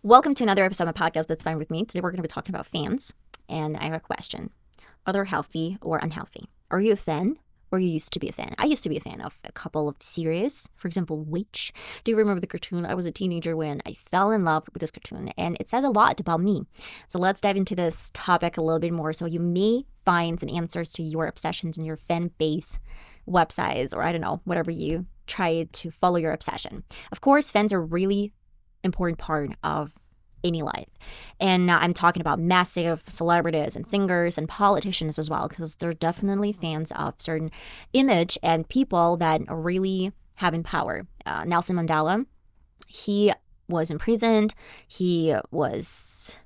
Welcome to another episode of my podcast, That's Fine With Me. Today we're going to be talking about fans, and I have a question. Are they healthy or unhealthy? Are you a fan, or you used to be a fan? I used to be a fan of a couple of series. For example, Witch. Do you remember the cartoon? I was a teenager when I fell in love with this cartoon, and it says a lot about me. So let's dive into this topic a little bit more, so you may find some answers to your obsessions in your fan base websites, or I don't know, whatever you try to follow your obsession. Of course, fans are really important part of any life. And I'm talking about massive celebrities and singers and politicians as well, because they're definitely fans of certain image and people that are really having power. Nelson Mandela, he was imprisoned. He was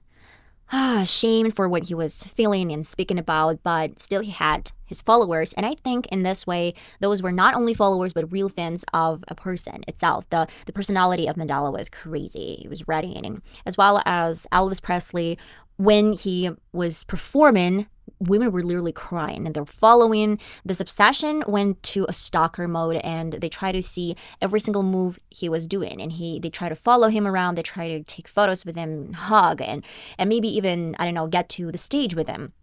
shamed for what he was feeling and speaking about, but still he had his followers. And I think in this way, those were not only followers, but real fans of a person itself. The personality of Mandela was crazy. It was radiating. As well as Elvis Presley, when he was performing, women were literally crying, and they're following. This obsession went to a stalker mode, and they try to see every single move he was doing, and they try to follow him around. They try to take photos with him, hug, and maybe even, I don't know, get to the stage with him.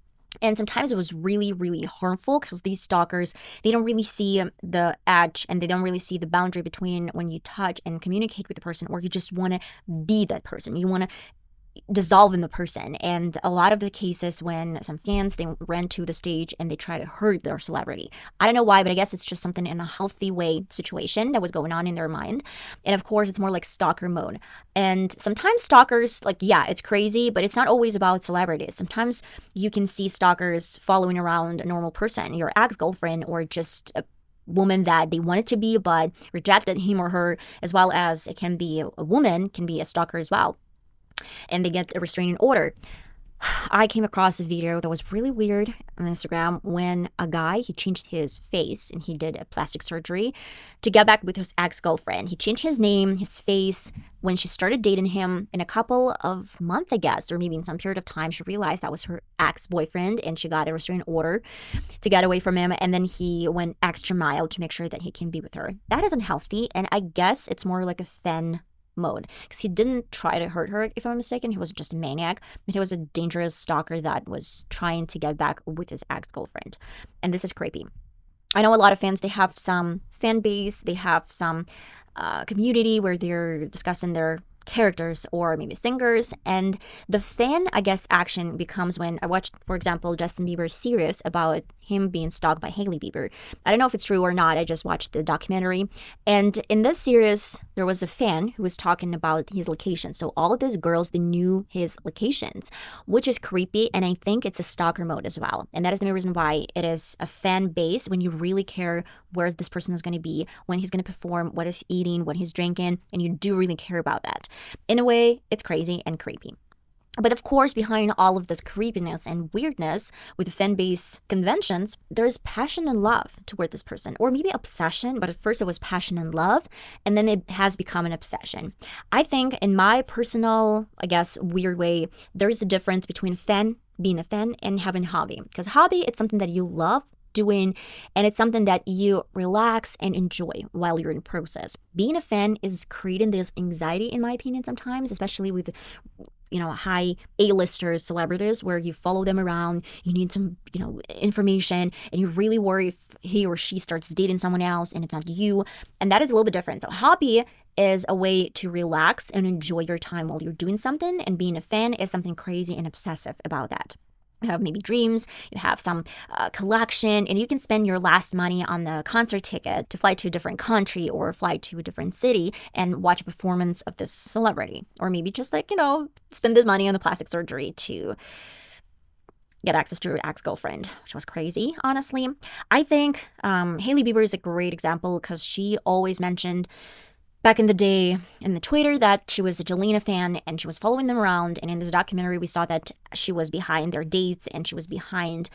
And sometimes it was really, really harmful, because these stalkers, they don't really see the edge, and they don't really see the boundary between when you touch and communicate with the person, or you just want to be that person. You want to dissolve in the person. And a lot of the cases when some fans, they ran to the stage and they try to hurt their celebrity. I don't know why, but I guess it's just something in a healthy way situation that was going on in their mind. And of course, it's more like stalker mode. And sometimes stalkers, like, yeah, it's crazy, but it's not always about celebrities. Sometimes you can see stalkers following around a normal person, your ex-girlfriend, or just a woman that they wanted to be but rejected him or her, as well as it can be a woman, can be a stalker as well, and they get a restraining order. I came across a video that was really weird on Instagram when a guy, he changed his face and he did a plastic surgery to get back with his ex-girlfriend. He changed his name, his face. When she started dating him in a couple of months, I guess, or maybe in some period of time, she realized that was her ex-boyfriend, and she got a restraining order to get away from him. And then he went extra mile to make sure that he can be with her. That is unhealthy, and I guess it's more like a fan mode, because he didn't try to hurt her, if I'm mistaken. He was just a maniac, but he was a dangerous stalker that was trying to get back with his ex-girlfriend. And this is creepy. I know a lot of fans, they have some fan base, they have some community where they're discussing their characters or maybe singers, and the fan, I guess, action becomes when I watched, for example, Justin Bieber's series about him being stalked by Hailey Bieber. I don't know if it's true or not. I just watched the documentary, and in this series there was a fan who was talking about his location. So all of these girls, they knew his locations, which is creepy, and I think it's a stalker mode as well. And that is the main reason why it is a fan base, when you really care where this person is going to be, when he's going to perform, what he's eating, what he's drinking, and you do really care about that. In a way, it's crazy and creepy. But of course, behind all of this creepiness and weirdness with the fan base conventions, there's passion and love toward this person, or maybe obsession, but at first it was passion and love, and then it has become an obsession. I think, in my personal, I guess, weird way, there's a difference between being a fan, and having a hobby. Because hobby, it's something that you love doing, and it's something that you relax and enjoy while you're in the process. Being a fan is creating this anxiety, in my opinion, sometimes, especially with high A-listers, celebrities, where you follow them around, you need some information, and you really worry if he or she starts dating someone else and it's not you. And that is a little bit different. So hobby is a way to relax and enjoy your time while you're doing something, and being a fan is something crazy and obsessive about that. You have maybe dreams, you have some collection, and you can spend your last money on the concert ticket to fly to a different country or fly to a different city and watch a performance of this celebrity. Or maybe just spend this money on the plastic surgery to get access to her ex-girlfriend, which was crazy, honestly. I think Hailey Bieber is a great example, because she always mentioned back in the day in the Twitter that she was a Jelena fan, and she was following them around. And in this documentary, we saw that she was behind their dates, and she was behind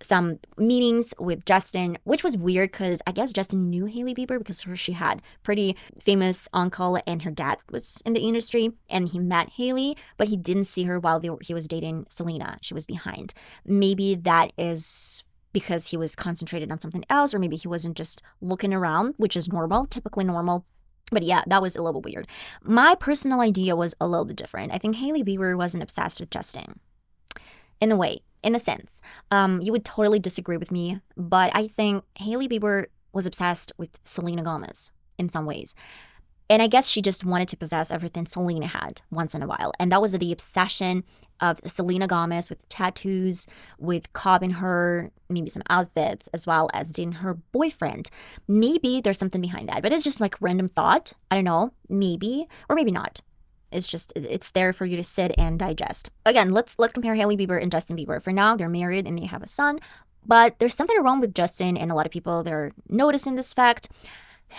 some meetings with Justin, which was weird, because I guess Justin knew Hailey Bieber because she had pretty famous uncle, and her dad was in the industry, and he met Hailey, but he didn't see her while he was dating Selena. She was behind. Maybe that is because he was concentrated on something else, or maybe he wasn't just looking around, which is normal, typically normal. But yeah, that was a little bit weird. My personal idea was a little bit different. I think Hailey Bieber wasn't obsessed with Justin. In a way, in a sense. You would totally disagree with me, but I think Hailey Bieber was obsessed with Selena Gomez in some ways. And I guess she just wanted to possess everything Selena had once in a while. And that was the obsession of Selena Gomez with tattoos, with copying her, maybe some outfits, as well as dating her boyfriend. Maybe there's something behind that, but it's just like random thought. I don't know, maybe, or maybe not. It's there for you to sit and digest. Again, let's compare Hailey Bieber and Justin Bieber. For now, they're married and they have a son, but there's something wrong with Justin, and a lot of people, they're noticing this fact.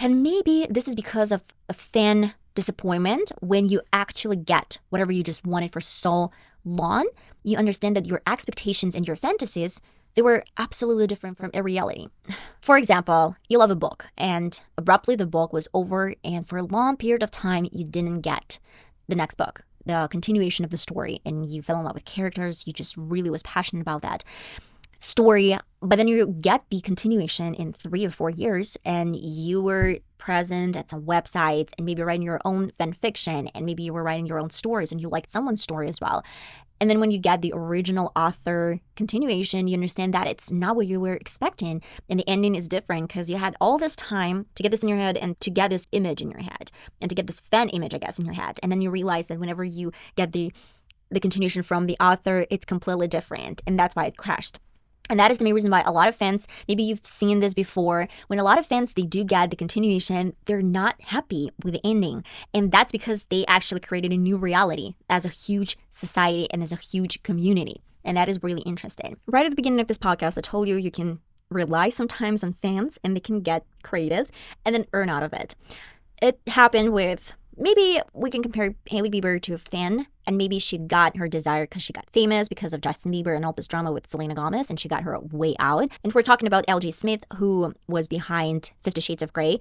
And maybe this is because of a fan disappointment. When you actually get whatever you just wanted for so long, you understand that your expectations and your fantasies, they were absolutely different from a reality. For example, you love a book and abruptly the book was over, and for a long period of time, you didn't get the next book, the continuation of the story, and you fell in love with characters. You just really was passionate about that story, but then you get the continuation in 3 or 4 years, and you were present at some websites and maybe writing your own fan fiction, and maybe you were writing your own stories and you liked someone's story as well. And then when you get the original author continuation, you understand that it's not what you were expecting, and the ending is different because you had all this time to get this in your head and to get this image in your head and to get this fan image, I guess, in your head. And then you realize that whenever you get the continuation from the author, it's completely different, and that's why it crashed. And that is the main reason why a lot of fans, maybe you've seen this before, when a lot of fans, they do get the continuation, they're not happy with the ending. And that's because they actually created a new reality as a huge society and as a huge community. And that is really interesting. Right at the beginning of this podcast, I told you can rely sometimes on fans and they can get creative and then earn out of it. It happened with, maybe we can compare Hailey Bieber to a fan, and maybe she got her desire because she got famous because of Justin Bieber and all this drama with Selena Gomez, and she got her way out. And we're talking about l.j.smith, who was behind 50 Shades of Grey.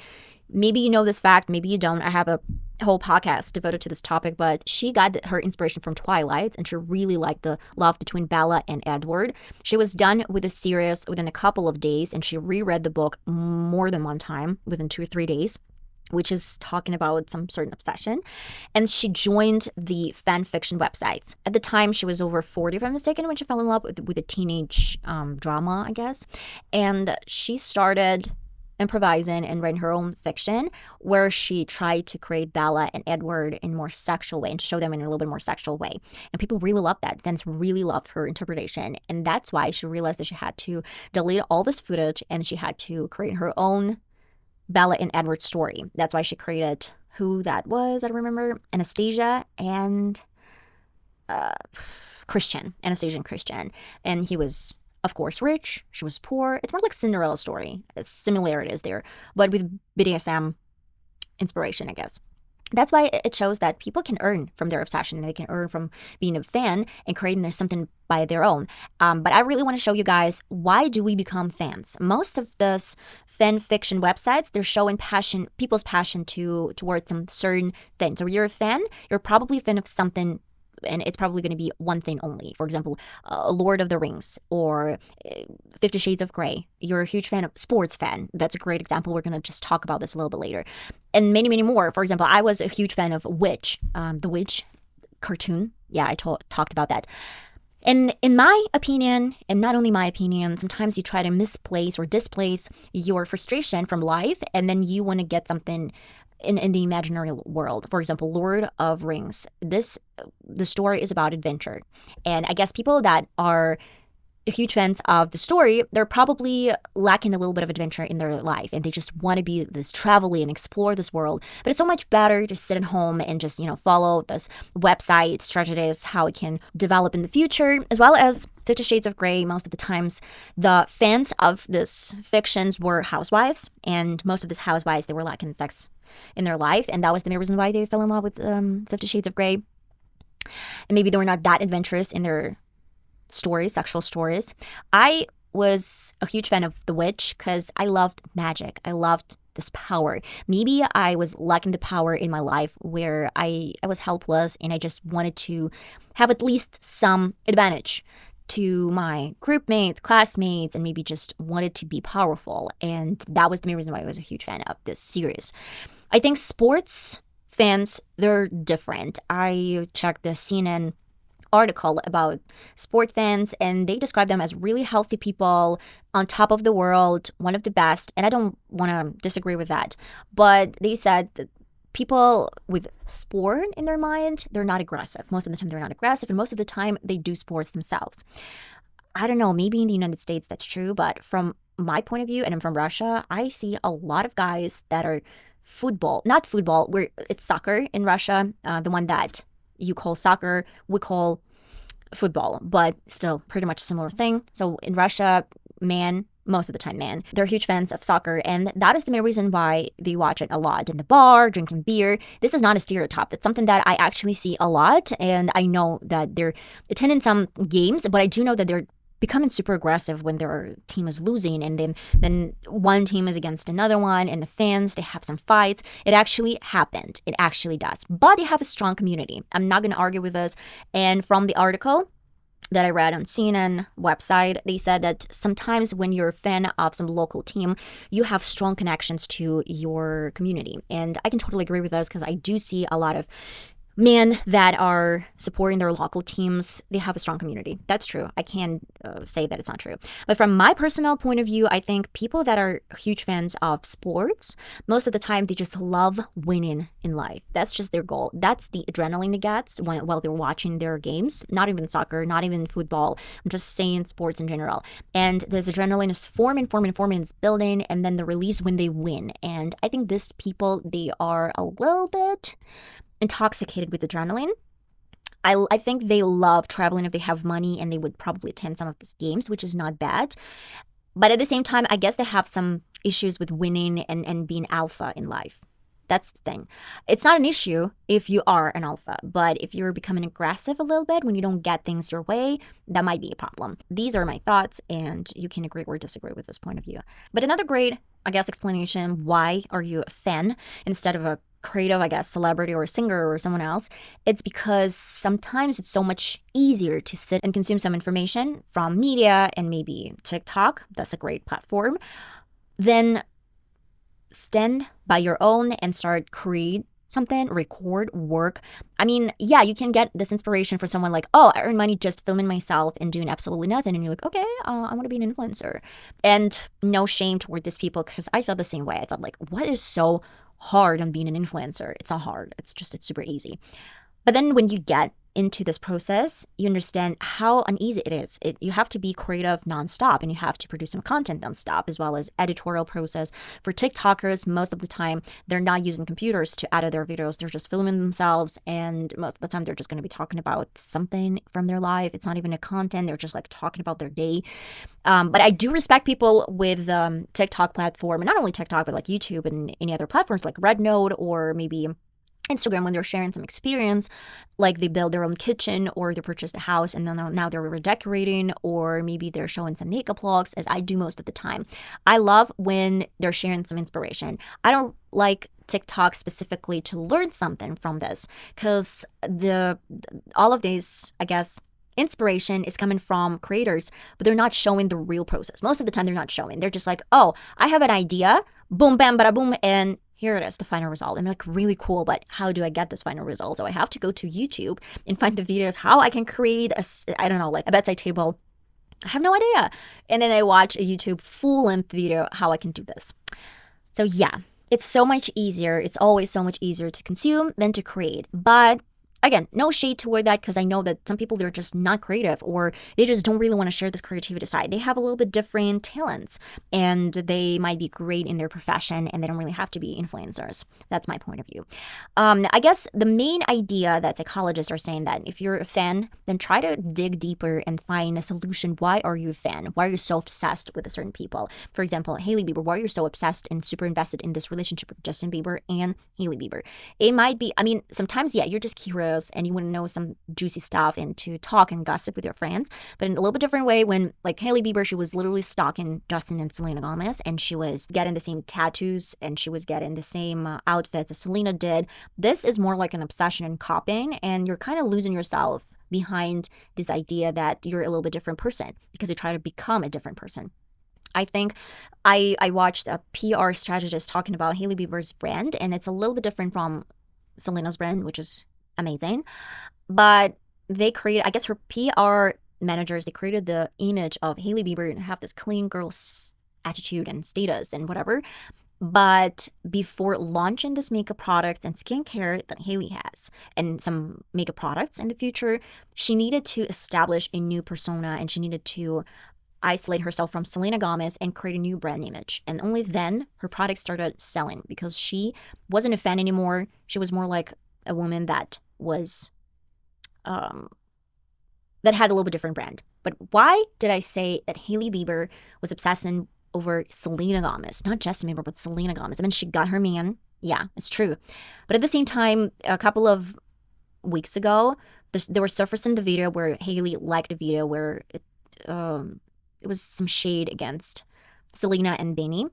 Maybe you know this fact, maybe you don't. I have a whole podcast devoted to this topic, but she got her inspiration from Twilight, and she really liked the love between Bella and Edward. She was done with the series within a couple of days, and she reread the book more than one time within 2 or 3 days, which is talking about some certain obsession. And she joined the fan fiction websites. At the time, she was over 40, if I'm mistaken, when she fell in love with a teenage drama, I guess. And she started improvising and writing her own fiction, where she tried to create Bella and Edward in a more sexual way and to show them in a little bit more sexual way. And people really loved that. Fans really loved her interpretation. And that's why she realized that she had to delete all this footage and she had to create her own Bella and Edward story. That's why she created who that was, I don't remember, Anastasia and Anastasia and Christian. And he was, of course, rich. She was poor. It's more like Cinderella story. Similarities there, but with BDSM inspiration, I guess. That's why it shows that people can earn from their obsession. They can earn from being a fan and creating their something by their own. But I really want to show you guys, why do we become fans? Most of this fan fiction websites, they're showing passion, people's passion towards some certain things. So you're a fan, you're probably a fan of something, and it's probably going to be one thing only. For example, Lord of the Rings or 50 Shades of Grey. You're a huge fan of sports fan. That's a great example. We're going to just talk about this a little bit later. And many, many more. For example, I was a huge fan of Witch, the Witch cartoon. Yeah, I talked about that. And in my opinion, and not only my opinion, sometimes you try to misplace or displace your frustration from life, and then you want to get something in the imaginary world. For example, Lord of Rings. The story is about adventure. And I guess people that are huge fans of the story, they're probably lacking a little bit of adventure in their life, and they just want to be this travel and explore this world. But it's so much better to sit at home and just, follow this website strategies, how it can develop in the future, as well as 50 Shades of Grey. Most of the times, the fans of this fictions were housewives, and most of these housewives, they were lacking sex in their life, and that was the main reason why they fell in love with 50 Shades of Grey. And maybe they were not that adventurous in their stories, sexual stories. I was a huge fan of The Witch because I loved magic. I loved this power. Maybe I was lacking the power in my life where I was helpless and I just wanted to have at least some advantage to my group mates, classmates, and maybe just wanted to be powerful. And that was the main reason why I was a huge fan of this series. I think sports fans, they're different. I checked the CNN article about sport fans, and they describe them as really healthy people on top of the world, one of the best. And I don't want to disagree with that. But they said that people with sport in their mind, they're not aggressive. Most of the time, they're not aggressive. And most of the time, they do sports themselves. I don't know, maybe in the United States that's true. But from my point of view, and I'm from Russia, I see a lot of guys that are not football, where it's soccer in Russia, the one that you call soccer, we call football, but still pretty much similar thing. So in Russia, most of the time, they're huge fans of soccer, and that is the main reason why they watch it a lot in the bar, drinking beer. This is not a stereotype. That's something that I actually see a lot, and I know that they're attending some games, but I do know that they're becoming super aggressive when their team is losing, and then one team is against another one, and the fans, they have some fights. It actually happened. It actually does. But they have a strong community. I'm not going to argue with this. And from the article that I read on CNN website, they said that sometimes when you're a fan of some local team, you have strong connections to your community. And I can totally agree with this, because I do see a lot of men that are supporting their local teams. They have a strong community. That's true. I can't say that it's not true. But from my personal point of view, I think people that are huge fans of sports, most of the time, they just love winning in life. That's just their goal. That's the adrenaline they get while they're watching their games. Not even soccer, not even football. I'm just saying sports in general. And this adrenaline is forming, it's building, and then the release when they win. And I think these people, they are a little bit intoxicated with adrenaline. I think they love traveling if they have money, and they would probably attend some of these games, which is not bad. But at the same time, I guess they have some issues with winning and being alpha in life. That's the thing. It's not an issue if you are an alpha, but if you're becoming aggressive a little bit when you don't get things your way, that might be a problem. These are my thoughts, and you can agree or disagree with this point of view. But another great, I guess, explanation, why are you a fan instead of a creative, I guess, celebrity or a singer or someone else, it's because sometimes it's so much easier to sit and consume some information from media and maybe TikTok. That's a great platform. Then stand by your own and start create something, record, work. I mean, yeah, you can get this inspiration for someone like, oh, I earn money just filming myself and doing absolutely nothing. And you're like, okay, I want to be an influencer. And no shame toward these people, because I felt the same way. I thought, like, what is so hard on being an influencer? It's not hard. It's super easy. But then when you get into this process, you understand how uneasy it is. You have to be creative nonstop, and you have to produce some content nonstop, as well as editorial process. For TikTokers, most of the time, they're not using computers to edit their videos. They're just filming themselves, and most of the time, they're just going to be talking about something from their life. It's not even a content. They're just like talking about their day. But I do respect people with TikTok platform, and not only TikTok, but like YouTube and any other platforms like Rednote or maybe Instagram, when they're sharing some experience, like they build their own kitchen or they purchased a house and then now they're redecorating, or maybe they're showing some makeup vlogs, as I do most of the time. I love when they're sharing some inspiration. I don't like TikTok specifically to learn something from this, because all of these, I guess, inspiration is coming from creators, but they're not showing the real process. Most of the time, they're not showing. They're just like, oh, I have an idea, boom, bam, bada, boom, and here it is, the final result. I'm like, really cool, but how do I get this final result? So I have to go to YouTube and find the videos how I can create a bedside table. I have no idea. And then I watch a YouTube full-length video how I can do this. So yeah, it's so much easier. It's always so much easier to consume than to create. But again, no shade toward that, because I know that some people, they're just not creative, or they just don't really want to share this creativity side. They have a little bit different talents, and they might be great in their profession, and they don't really have to be influencers. That's my point of view. I guess the main idea that psychologists are saying that if you're a fan, then try to dig deeper and find a solution. Why are you a fan? Why are you so obsessed with a certain people? For example, Hailey Bieber. Why are you so obsessed and super invested in this relationship with Justin Bieber and Hailey Bieber? It might be, sometimes, yeah, you're just curious and you want to know some juicy stuff and to talk and gossip with your friends. But in a little bit different way, when like Hailey Bieber, she was literally stalking Justin and Selena Gomez, and she was getting the same tattoos and she was getting the same outfits as Selena did. This is more like an obsession and copying, and you're kind of losing yourself behind this idea that you're a little bit different person because you try to become a different person. I think I watched a PR strategist talking about Hailey Bieber's brand, and it's a little bit different from Selena's brand, which is amazing. But they created, I guess her PR managers, they created the image of Hailey Bieber and have this clean girl attitude and status and whatever. But before launching this makeup products and skincare that Hailey has and some makeup products in the future, she needed to establish a new persona and she needed to isolate herself from Selena Gomez and create a new brand image. And only then her products started selling because she wasn't a fan anymore. She was more like a woman that was that had a little bit different brand. But why did I say that Hailey Bieber was obsessing over Selena Gomez? Not Justin Bieber, but Selena Gomez. I mean, she got her man. Yeah, it's true. But at the same time, a couple of weeks ago, there was surfacing the video where Hailey liked a video where it was some shade against Selena and Benny.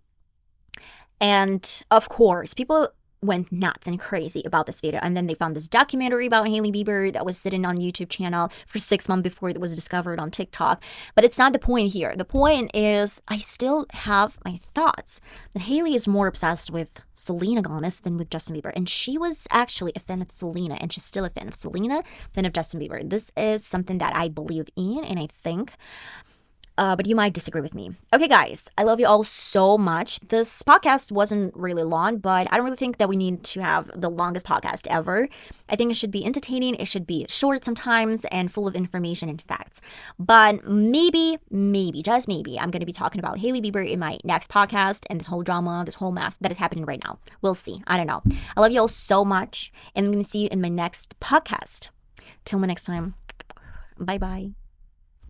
And of course, people went nuts and crazy about this video. And then they found this documentary about Hailey Bieber that was sitting on YouTube channel for 6 months before it was discovered on TikTok. But it's not the point here. The point is I still have my thoughts that Hailey is more obsessed with Selena Gomez than with Justin Bieber. And she was actually a fan of Selena, and she's still a fan of Selena than of Justin Bieber. This is something that I believe in, and I think but you might disagree with me. Okay, guys, I love you all so much. This podcast wasn't really long, but I don't really think that we need to have the longest podcast ever. I think it should be entertaining. It should be short sometimes and full of information and facts. But maybe, just maybe, I'm going to be talking about Hailey Bieber in my next podcast and this whole drama, this whole mess that is happening right now. We'll see. I don't know. I love you all so much, and I'm going to see you in my next podcast. Till my next time. Bye-bye.